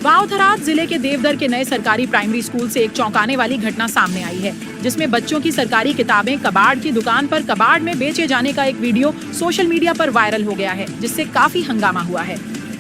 वावथराद जिले के देवदर के नए सरकारी प्राइमरी स्कूल से एक चौंकाने वाली घटना सामने आई है, जिसमें बच्चों की सरकारी किताबें कबाड़ की दुकान पर कबाड़ में बेचे जाने का एक वीडियो सोशल मीडिया पर वायरल हो गया है, जिससे काफी हंगामा हुआ है।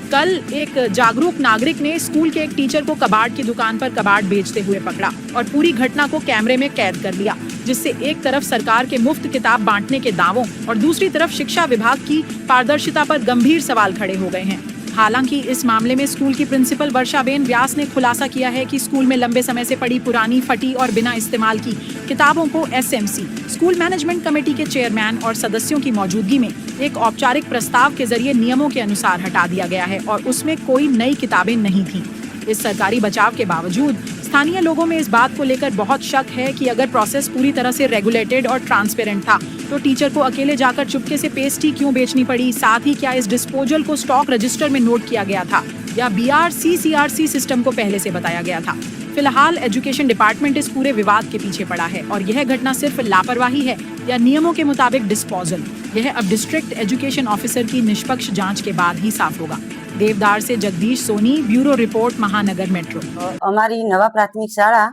कल एक जागरूक नागरिक ने स्कूल के एक टीचर को कबाड़ की दुकान पर कबाड़ बेचते हुए पकड़ा और पूरी घटना को कैमरे में कैद कर लिया, जिससे एक तरफ सरकार के मुफ्त किताब बांटने के दावों और दूसरी तरफ शिक्षा विभाग की पारदर्शिता पर गंभीर सवाल खड़े हो गए हैं। हालांकि इस मामले में स्कूल की प्रिंसिपल वर्षाबेन व्यास ने खुलासा किया है कि स्कूल में लंबे समय से पड़ी पुरानी, फटी और बिना इस्तेमाल की किताबों को एसएमसी, स्कूल मैनेजमेंट कमेटी के चेयरमैन और सदस्यों की मौजूदगी में एक औपचारिक प्रस्ताव के जरिए नियमों के अनुसार हटा दिया गया है और उसमें कोई नई किताबें नहीं थी। इस सरकारी बचाव के बावजूद स्थानीय लोगों में इस बात को लेकर बहुत शक है कि अगर प्रोसेस पूरी तरह से रेगुलेटेड और ट्रांसपेरेंट था तो टीचर को अकेले जाकर चुपके से पेस्ट्री क्यों बेचनी पड़ी। साथ ही क्या इस डिस्पोजल को स्टॉक रजिस्टर में नोट किया गया था या BRC-CRC सिस्टम को पहले से बताया गया था। फिलहाल एजुकेशन डिपार्टमेंट इस पूरे विवाद के पीछे पड़ा है और यह घटना सिर्फ लापरवाही है या नियमों के मुताबिक डिस्पोजल, यह अब डिस्ट्रिक्ट एजुकेशन ऑफिसर की निष्पक्ष जांच के बाद ही साफ होगा। देवदार से जगदीश सोनी, ब्यूरो रिपोर्ट, महानगर मेट्रो। अमारी नवा प्राथमिक शाळा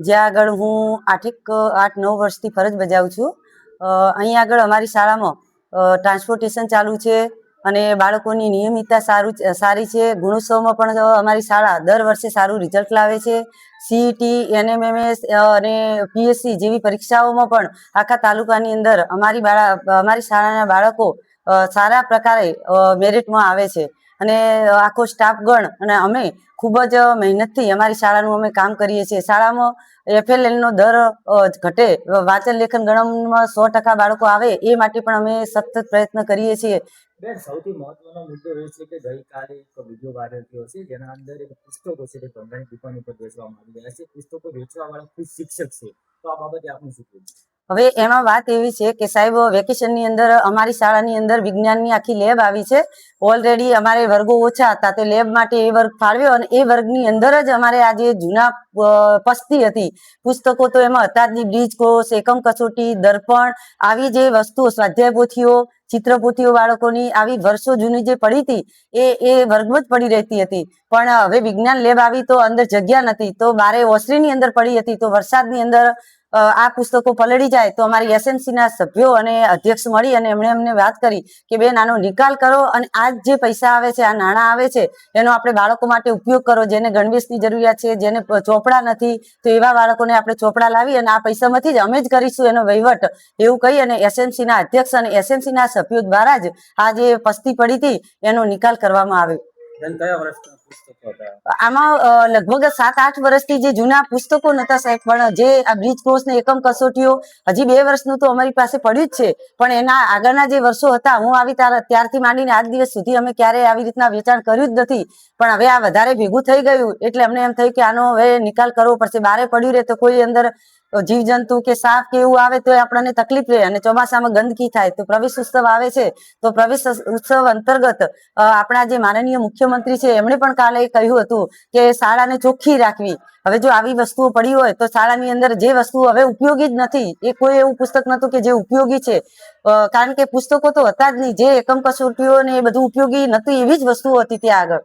ज्यां आगळ हूँ 8-9 वर्षथी फरज बजावुं छुं। અહીં આગળ અમારી શાળામાં ટ્રાન્સપોર્ટેશન ચાલુ છે અને બાળકોની નિયમિતતા સારી છે। ગુણોત્સવમાં પણ અમારી શાળા દર વર્ષે સારું રિઝલ્ટ લાવે છે। CET, NMMS અને PSC જેવી પરીક્ષાઓમાં પણ આખા તાલુકાની અંદર અમારી શાળાના બાળકો સારા પ્રકારે મેરિટમાં આવે છે અને આખો સ્ટાફગણ અને અમે ખૂબ જ મહેનતથી અમારી શાળાનું અમે કામ કરીએ છીએ। શાળામાં FLL નો દર ઘટે, વાંચન લેખન ગણનમાં 100% બાળકો આવે એ માટે પણ અમે સતત પ્રયત્ન કરીએ છીએ। બેન, સૌથી મહત્વનો મુદ્દો એ છે કે ગઈકાલે એક વિડીયો વાયરલ થયો છે જેના અંદર એક પુસ્તકો છે તે ભંગારની દુકાન ઉપર વેચવામાં આવી રહ્યા છે। પુસ્તકો વેચવાવાળા ખુદ શિક્ષક છે, તો આ બાબતે આપનું શું કહેવું છે? હવે એમાં વાત એવી છે કે સાહેબ, વેકેશનની અંદર અમારી શાળાની અંદર વિજ્ઞાનની આખી લેબ આવી છે। ઓલરેડી અમારે વર્ગો ઓછા હતા તો લેબ માટે એ વર્ગ ફાળવ્યો અને એ વર્ગની અંદર જ અમારે આ જે જૂના પસ્તી હતી પુસ્તકો તો એમાં હતા જ નહીં। બ્રીજ કોર્સ, એકમ કસોટી, દર્પણ, આવી જે વસ્તુઓ, સ્વાધ્યાય પોથીઓ, ચિત્રપોથીઓ બાળકોની આવી વર્ષો જૂની જે પડી હતી એ વર્ગમાં જ પડી રહેતી હતી। પણ હવે વિજ્ઞાન લેબ આવી તો અંદર જગ્યા નથી, તો બારે ઓસરીની અંદર પડી હતી, તો વરસાદની અંદર આ પુસ્તકો પલળી જાય તો અમારી SMC ના સભ્યો અને અધ્યક્ષ મળી અને એમણે અમને વાત કરી કે બેન, આનો નિકાલ કરો અને આ જે પૈસા આવે છે, આ નાણાં આવે છે, એનો આપણે બાળકો માટે ઉપયોગ કરો। જેને ગણવેશની જરૂરિયાત છે, જેને ચોપડા નથી, તો એવા બાળકોને આપણે ચોપડા લાવી અને આ પૈસામાંથી જ અમે જ કરીશું એનો વહીવટ, એવું કહી અને SMC ના અધ્યક્ષ અને SMC ના સભ્યો દ્વારા જ આ જે પસ્તી પડી હતી એનો નિકાલ કરવામાં આવ્યો। આમાં લગભગ 7-8 વર્ષથી જે જૂના પુસ્તકો નતા સાહેબ, પણ જે આ બ્રીજ કોર્સ ને એકમ કસોટીઓ હજી 2 વર્ષનું તો અમારી પાસે પડ્યું જ છે, પણ એના આગળના જે વર્ષો હતા, હું આવી ત્યારથી માંડીને આજ દિવસ સુધી અમે ક્યારેય આવી રીતના વેચાણ કર્યું જ નથી। પણ હવે આ વધારે ભેગું થઈ ગયું એટલે અમને એમ થયું કે આનો હવે નિકાલ કરવો પડશે। બારે પડ્યું રહે તો કોઈ અંદર જીવજંતુ કે સાપ કે એવું આવે તો આપણને તકલીફ રહે અને ચોમાસામાં ગંદકી થાય। તો પ્રવેશ ઉત્સવ આવે છે તો પ્રવેશ ઉત્સવ અંતર્ગત આપણા જે માનનીય મુખ્યમંત્રી છે એમણે પણ કાલે કહ્યું હતું કે શાળાને ચોખ્ખી રાખવી। હવે જો આવી વસ્તુઓ પડી હોય તો શાળાની અંદર જે વસ્તુ હવે ઉપયોગી જ નથી, એ કોઈ એવું પુસ્તક નતું કે જે ઉપયોગી છે, કારણ કે પુસ્તકો તો હતા જ નહીં, જે એકમ કસોટીઓ ને એ બધું ઉપયોગી નતું, એવી જ વસ્તુઓ હતી ત્યાં આગળ।